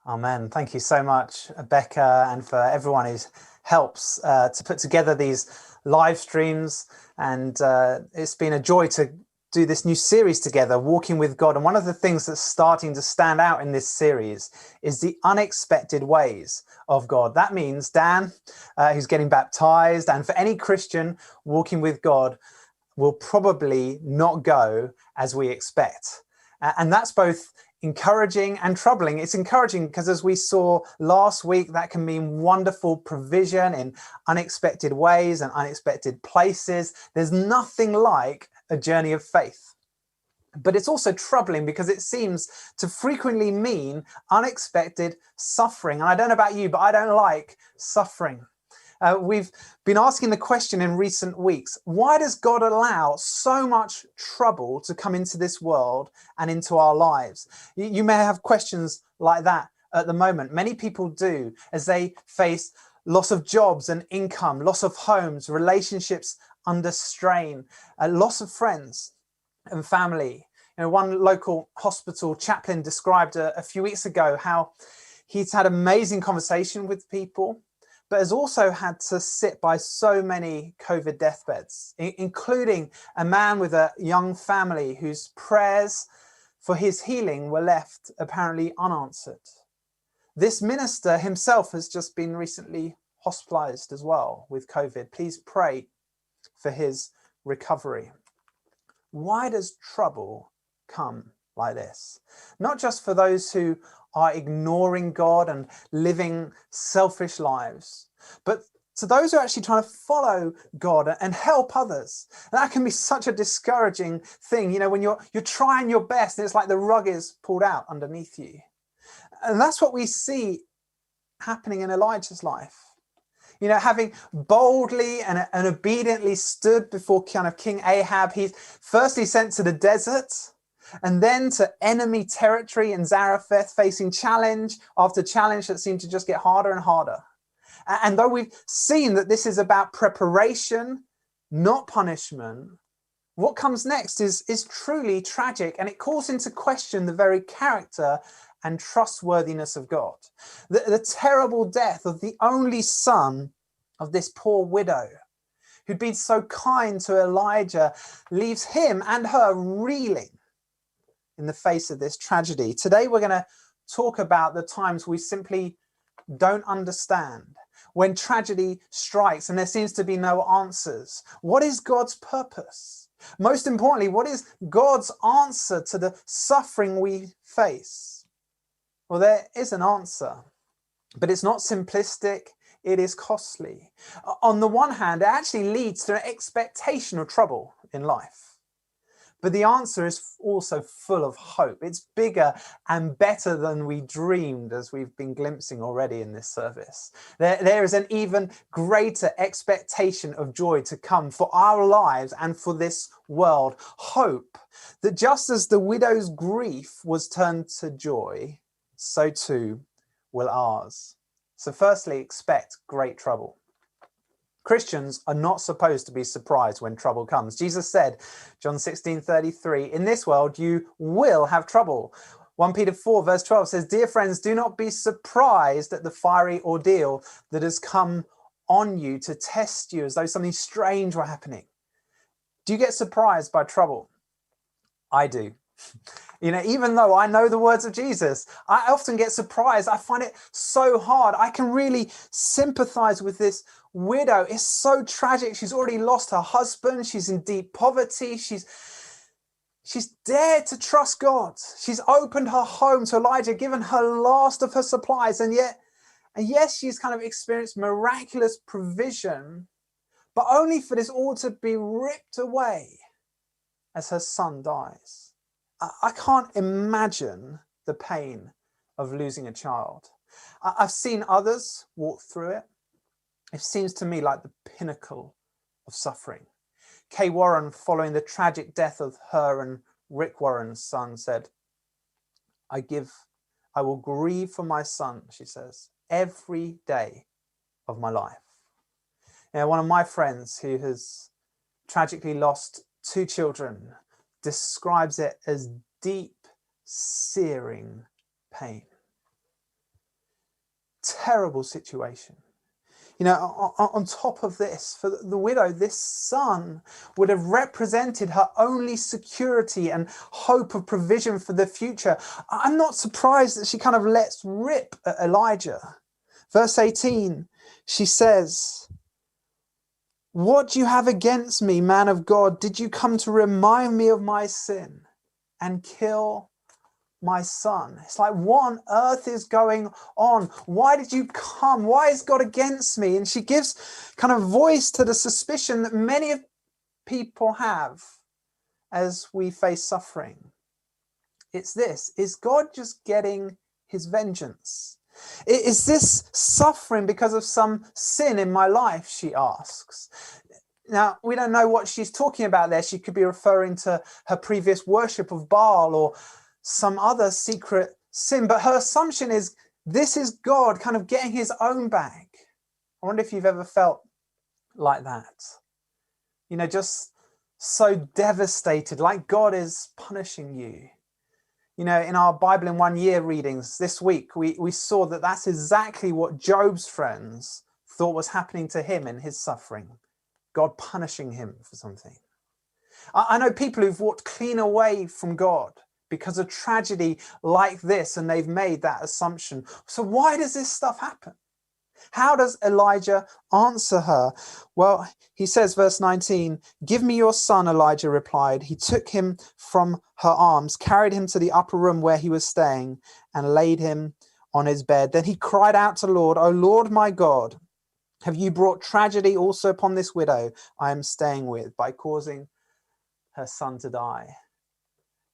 Amen. Thank you so much, Becca, and for everyone who helps to put together these live streams. And it's been a joy to do this new series together, Walking with God. And one of the things that's starting to stand out in this series is the unexpected ways of God. That means Dan, who's getting baptized, and for any Christian walking with God, will probably not go as we expect. And that's both encouraging and troubling. It's encouraging because, as we saw last week, that can mean wonderful provision in unexpected ways and unexpected places. There's nothing like a journey of faith. But it's also troubling because it seems to frequently mean unexpected suffering. And I don't know about you, but I don't like suffering. We've been asking the question in recent weeks, why does God allow so much trouble to come into this world and into our lives? You may have questions like that at the moment. Many people do, as they face loss of jobs and income, loss of homes, relationships under strain, loss of friends and family. One local hospital chaplain described a few weeks ago how he's had amazing conversation with people, but has also had to sit by so many COVID deathbeds, including a man with a young family whose prayers for his healing were left apparently unanswered. This minister himself has just been recently hospitalized as well with COVID. Please pray for his recovery. Why does trouble come like this? Not just for those who are ignoring God and living selfish lives, but to those who are actually trying to follow God and help others. And that can be such a discouraging thing, when you're trying your best and it's like the rug is pulled out underneath you. And that's what we see happening in Elijah's life. Having boldly and obediently stood before kind of King Ahab, he's firstly sent to the desert and then to enemy territory in Zarephath, facing challenge after challenge that seemed to just get harder and harder. And though we've seen that this is about preparation, not punishment, what comes next is truly tragic, and it calls into question the very character and trustworthiness of God. The terrible death of the only son of this poor widow who'd been so kind to Elijah leaves him and her reeling in the face of this tragedy. Today we're going to talk about the times we simply don't understand, when tragedy strikes and there seems to be no answers. What is God's purpose? Most importantly, what is God's answer to the suffering we face? Well, there is an answer, but it's not simplistic. It is costly. On the one hand, it actually leads to an expectation of trouble in life. But the answer is also full of hope. It's bigger and better than we dreamed, as we've been glimpsing already in this service. There is an even greater expectation of joy to come for our lives and for this world. Hope that just as the widow's grief was turned to joy, so too will ours. So firstly, expect great trouble. Christians are not supposed to be surprised when trouble comes. Jesus said, John 16:33, in this world you will have trouble. 1 Peter 4 verse 12 says, dear friends, do not be surprised at the fiery ordeal that has come on you to test you as though something strange were happening. Do you get surprised by trouble? I do. Even though I know the words of Jesus, I often get surprised. I find it so hard. I can really sympathize with this widow. It's so tragic. She's already lost her husband. She's in deep poverty. She's dared to trust God. She's opened her home to Elijah, given her last of her supplies. And yes, she's kind of experienced miraculous provision, but only for this all to be ripped away as her son dies. I can't imagine the pain of losing a child. I've seen others walk through it. It seems to me like the pinnacle of suffering. Kay Warren, following the tragic death of her and Rick Warren's son, said, I will grieve for my son, she says, every day of my life. One of my friends who has tragically lost 2 children describes it as deep, searing pain. terrible situation. You know, on top of this, for the widow, this son would have represented her only security and hope of provision for the future. I'm not surprised that she kind of lets rip at Elijah. Verse 18, she says, "What do you have against me, man of God? Did you come to remind me of my sin and kill my son?" It's like, what on earth is going on? Why did you come? Why is God against me? And she gives kind of voice to the suspicion that many people have as we face suffering. It's this: is God just getting his vengeance? Is this suffering because of some sin in my life, she asks. Now, we don't know what she's talking about there. She could be referring to her previous worship of Baal or some other secret sin, but her assumption is this is God kind of getting his own back. I wonder if you've ever felt like that. You know, just so devastated, like God is punishing you. You know, in our Bible in 1 year readings this week, we saw that that's exactly what Job's friends thought was happening to him in his suffering. God punishing him for something. I know people who've walked clean away from God because of tragedy like this, and they've made that assumption. So why does this stuff happen? How does Elijah answer her? Well, he says, verse 19, "Give me your son," Elijah replied. He took him from her arms, carried him to the upper room where he was staying, and laid him on his bed. Then he cried out to the Lord, "O Lord my God, have you brought tragedy also upon this widow I am staying with by causing her son to die?"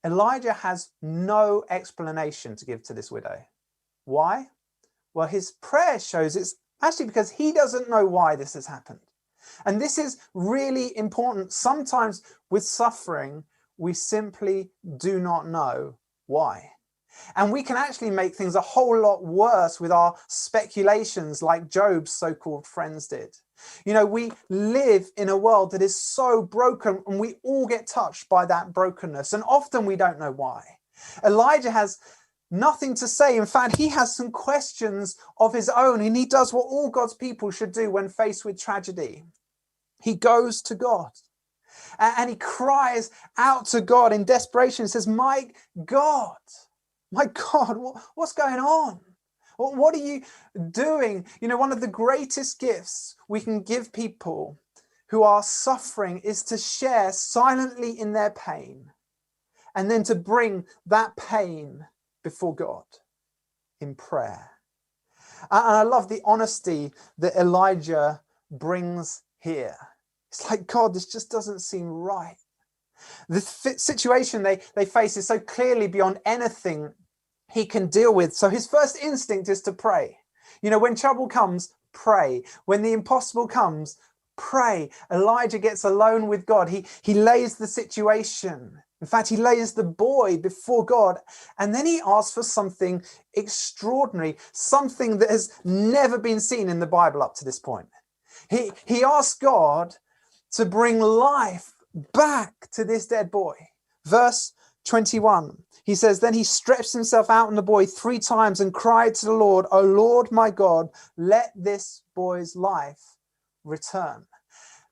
Elijah has no explanation to give to this widow. Why? Well, his prayer shows it's actually because he doesn't know why this has happened. And this is really important. Sometimes with suffering, we simply do not know why. And we can actually make things a whole lot worse with our speculations like Job's so-called friends did. You know, we live in a world that is so broken, and we all get touched by that brokenness. And often we don't know why. Elijah has nothing to say. In fact, he has some questions of his own, and he does what all God's people should do when faced with tragedy. He goes to God and he cries out to God in desperation and says, my God, what's going on? What are you doing? You know, one of the greatest gifts we can give people who are suffering is to share silently in their pain, and then to bring that pain before God in prayer. And I love the honesty that Elijah brings here. It's like, God, this just doesn't seem right. The situation they face is so clearly beyond anything he can deal with. So his first instinct is to pray. You know, when trouble comes, pray. When the impossible comes, pray. Elijah gets alone with God. He lays the situation. In fact, he lays the boy before God, and then he asks for something extraordinary, something that has never been seen in the Bible up to this point. He asks God to bring life back to this dead boy. Verse 21, he says, "Then he stretched himself out on the boy 3 times and cried to the Lord, 'O Lord my God, let this boy's life return.'"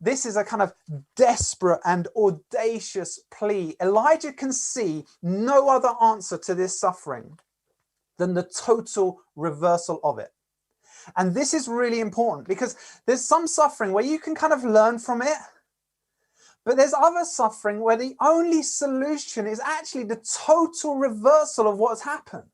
This is a kind of desperate and audacious plea. Elijah can see no other answer to this suffering than the total reversal of it. And this is really important because there's some suffering where you can kind of learn from it, but there's other suffering where the only solution is actually the total reversal of what's happened.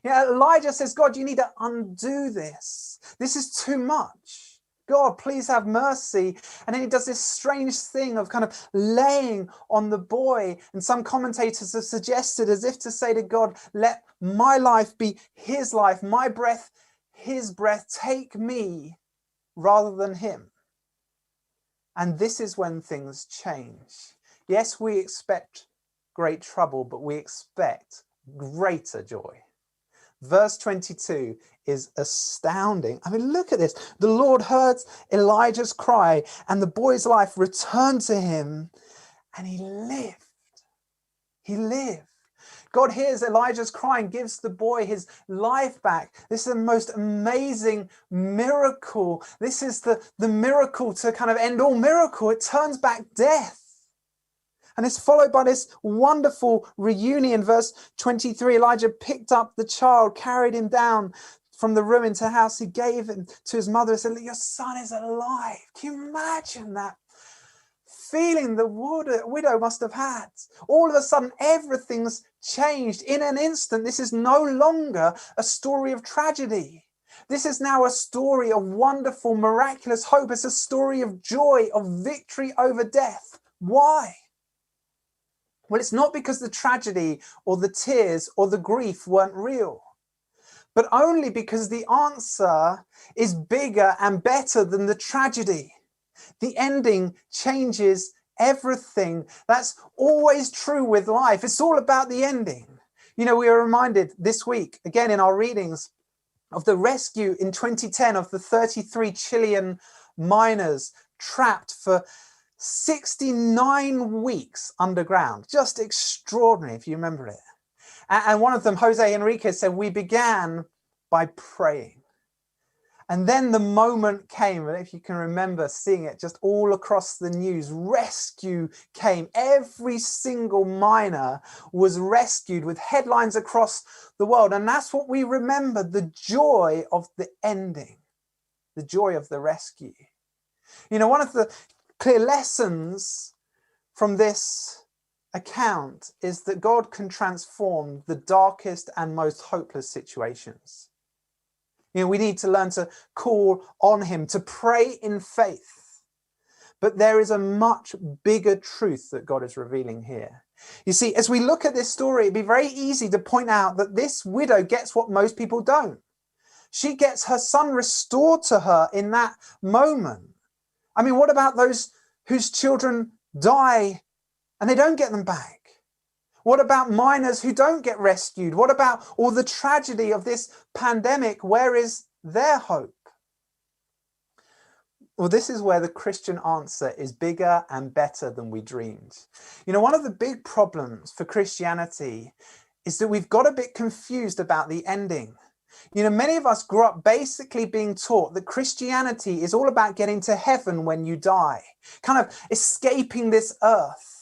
You know, Elijah says, God, you need to undo this. This is too much. God, please have mercy. And then he does this strange thing of kind of laying on the boy. And some commentators have suggested as if to say to God, let my life be his life, my breath, his breath, take me rather than him. And this is when things change. Yes, we expect great trouble, but we expect greater joy. Verse 22 is astounding. I mean, look at this. The Lord heard Elijah's cry, and the boy's life returned to him, and he lived. He lived. God hears Elijah's cry and gives the boy his life back. This is the most amazing miracle. This is the miracle to kind of end all miracle. It turns back death. And it's followed by this wonderful reunion. Verse 23, Elijah picked up the child, carried him down from the room into the house. He gave him to his mother and said, your son is alive. Can you imagine that feeling the widow must have had? All of a sudden, everything's changed in an instant. This is no longer a story of tragedy. This is now a story of wonderful, miraculous hope. It's a story of joy, of victory over death. Why? Well, it's not because the tragedy or the tears or the grief weren't real, but only because the answer is bigger and better than the tragedy. The ending changes everything. That's always true with life. It's all about the ending. You know, we are reminded this week, again in our readings, of the rescue in 2010 of the 33 Chilean miners trapped for 69 weeks underground. Just extraordinary, if you remember it. And one of them, Jose Enriquez, said, we began by praying. And then the moment came, if you can remember seeing it just all across the news, rescue came. Every single miner was rescued with headlines across the world. And that's what we remember, the joy of the ending, the joy of the rescue. You know, one of the clear lessons from this account is that God can transform the darkest and most hopeless situations. You know, we need to learn to call on him, to pray in faith. But there is a much bigger truth that God is revealing here. You see, as we look at this story, it'd be very easy to point out that this widow gets what most people don't. She gets her son restored to her in that moment. I mean, what about those whose children die and they don't get them back? What about miners who don't get rescued? What about all the tragedy of this pandemic? Where is their hope? Well, this is where the Christian answer is bigger and better than we dreamed. You know, one of the big problems for Christianity is that we've got a bit confused about the ending. You know, many of us grew up basically being taught that Christianity is all about getting to heaven when you die, kind of escaping this earth.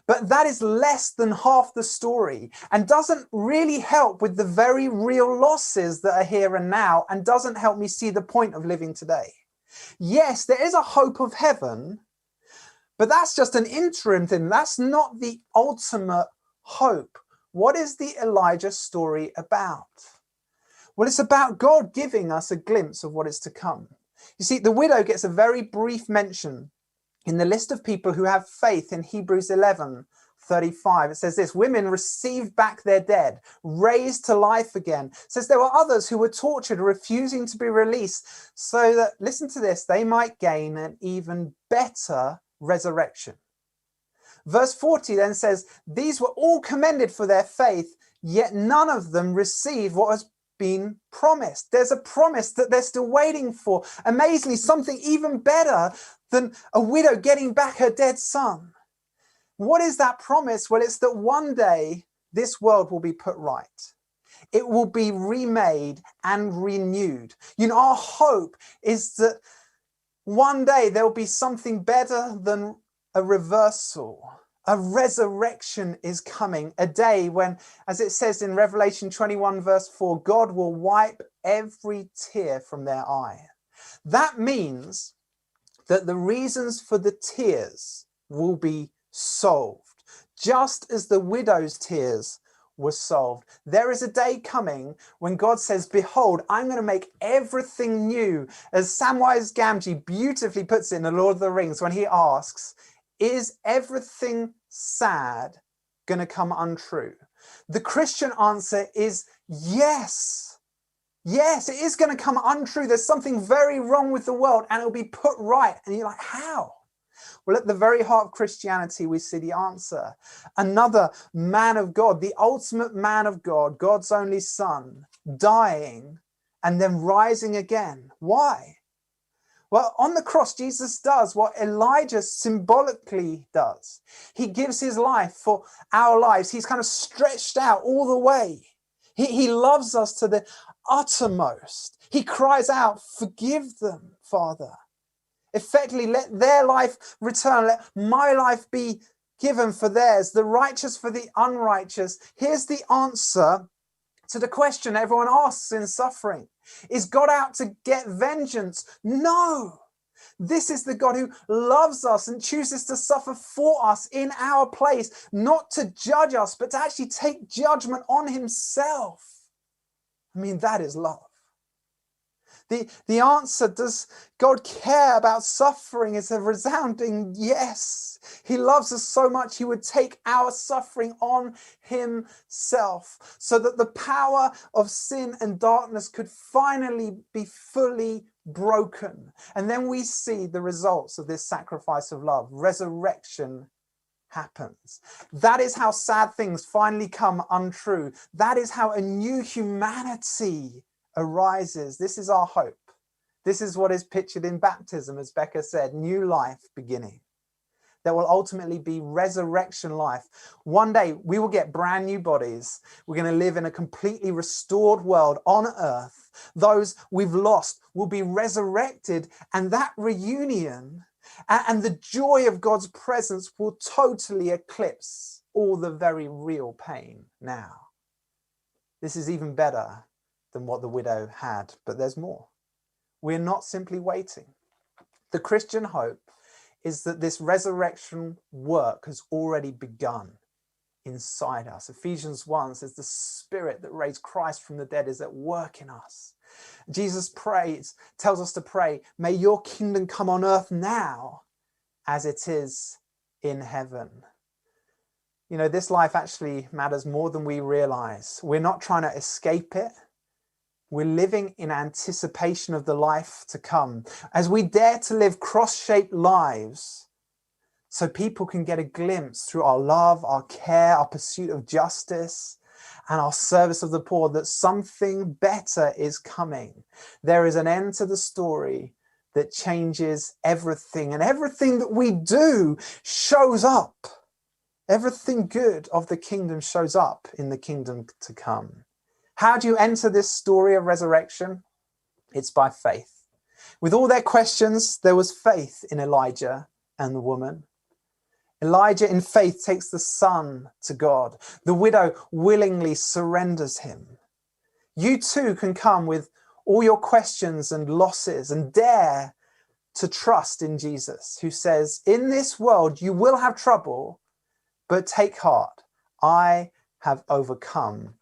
But that is less than half the story and doesn't really help with the very real losses that are here and now, and doesn't help me see the point of living today. Yes, there is a hope of heaven, but that's just an interim thing. That's not the ultimate hope. What is the Elijah story about? Well, it's about God giving us a glimpse of what is to come. You see, the widow gets a very brief mention in the list of people who have faith in Hebrews 11:35. It says this: women received back their dead, raised to life again. It says there were others who were tortured, refusing to be released, so that, listen to this, they might gain an even better resurrection. Verse 40 then says, these were all commended for their faith, yet none of them received what has been promised. There's a promise that they're still waiting for. Amazingly, something even better than a widow getting back her dead son. What is that promise? Well, it's that one day this world will be put right. It will be remade and renewed. You know, our hope is that one day there will be something better than a reversal. A resurrection is coming, a day when, as it says in Revelation 21 verse 4, God will wipe every tear from their eye. That means that the reasons for the tears will be solved, just as the widow's tears were solved. There is a day coming when God says, behold, I'm going to make everything new. As Samwise Gamgee beautifully puts it in The Lord of the Rings, when he asks, is everything sad going to come untrue? The Christian answer is yes. Yes, it is going to come untrue. There's something very wrong with the world and it'll be put right. And you're like, how? Well, at the very heart of Christianity, we see the answer. Another man of God, the ultimate man of God, God's only son, dying and then rising again. Why? Well, on the cross, Jesus does what Elijah symbolically does. He gives his life for our lives. He's kind of stretched out all the way. He loves us to the uttermost. He cries out, "Forgive them, Father." Effectively, let their life return. Let my life be given for theirs, the righteous for the unrighteous. Here's the answer to the question everyone asks in suffering. Is God out to get vengeance? No. This is the God who loves us and chooses to suffer for us in our place, not to judge us, but to actually take judgment on himself. I mean, that is love. The answer, does God care about suffering, is a resounding yes. He loves us so much he would take our suffering on himself so that the power of sin and darkness could finally be fully broken. And then we see the results of this sacrifice of love. Resurrection happens. That is how sad things finally come untrue. That is how a new humanity arises. This is our hope. This is what is pictured in baptism, as Becca said, new life beginning. There will ultimately be resurrection life. One day we will get brand new bodies. We're going to live in a completely restored world on earth. Those we've lost will be resurrected, and that reunion and the joy of God's presence will totally eclipse all the very real pain now. This is even better than what the widow had, but there's more. We're not simply waiting. The Christian hope is that this resurrection work has already begun inside us. Ephesians 1 says the Spirit that raised Christ from the dead is at work in us. Jesus tells us to pray, "May your kingdom come on earth now as it is in heaven." You know, this life actually matters more than we realize. We're not trying to escape it. We're living in anticipation of the life to come as we dare to live cross-shaped lives so people can get a glimpse through our love, our care, our pursuit of justice, and our service of the poor that something better is coming. There is an end to the story that changes everything, and everything that we do shows up. Everything good of the kingdom shows up in the kingdom to come. How do you enter this story of resurrection? It's by faith. With all their questions, there was faith in Elijah and the woman. Elijah in faith takes the son to God. The widow willingly surrenders him. You too can come with all your questions and losses and dare to trust in Jesus, who says, "In this world you will have trouble, but take heart. I have overcome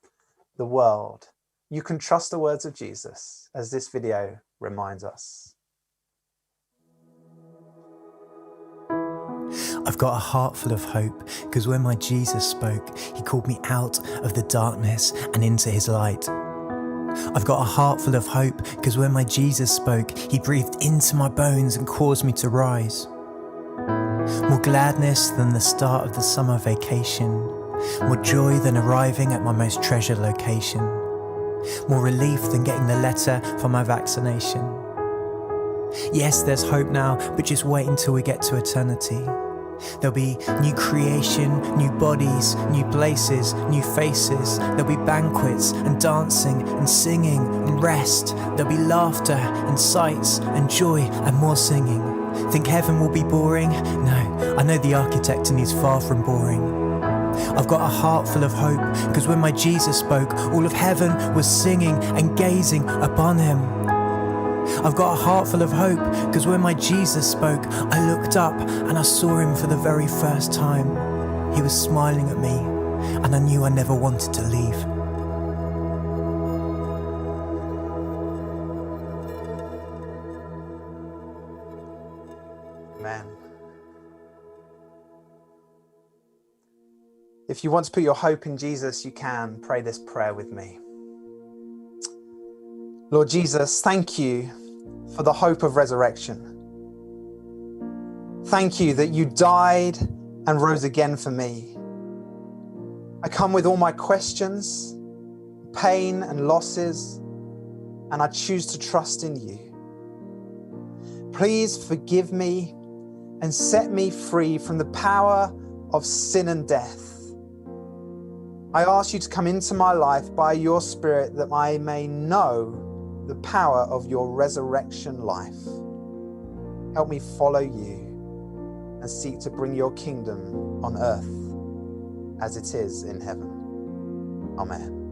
the world." You can trust the words of Jesus, as this video reminds us. I've got a heart full of hope, because when my Jesus spoke, he called me out of the darkness and into his light. I've got a heart full of hope, because when my Jesus spoke, he breathed into my bones and caused me to rise. More gladness than the start of the summer vacation, more joy than arriving at my most treasured location, more relief than getting the letter for my vaccination. Yes, there's hope now, but just wait until we get to eternity. There'll be new creation, new bodies, new places, new faces. There'll be banquets and dancing and singing and rest. There'll be laughter and sights and joy and more singing. Think heaven will be boring? No, I know the architect and he's far from boring. I've got a heart full of hope, because when my Jesus spoke, all of heaven was singing and gazing upon him. I've got a heart full of hope, because when my Jesus spoke, I looked up and I saw him for the very first time. He was smiling at me, and I knew I never wanted to leave. Amen. If you want to put your hope in Jesus, you can pray this prayer with me. Lord Jesus, thank you for the hope of resurrection. Thank you that you died and rose again for me. I come with all my questions, pain and losses, and I choose to trust in you. Please forgive me and set me free from the power of sin and death. I ask you to come into my life by your Spirit that I may know the power of your resurrection life. Help me follow you and seek to bring your kingdom on earth as it is in heaven. Amen.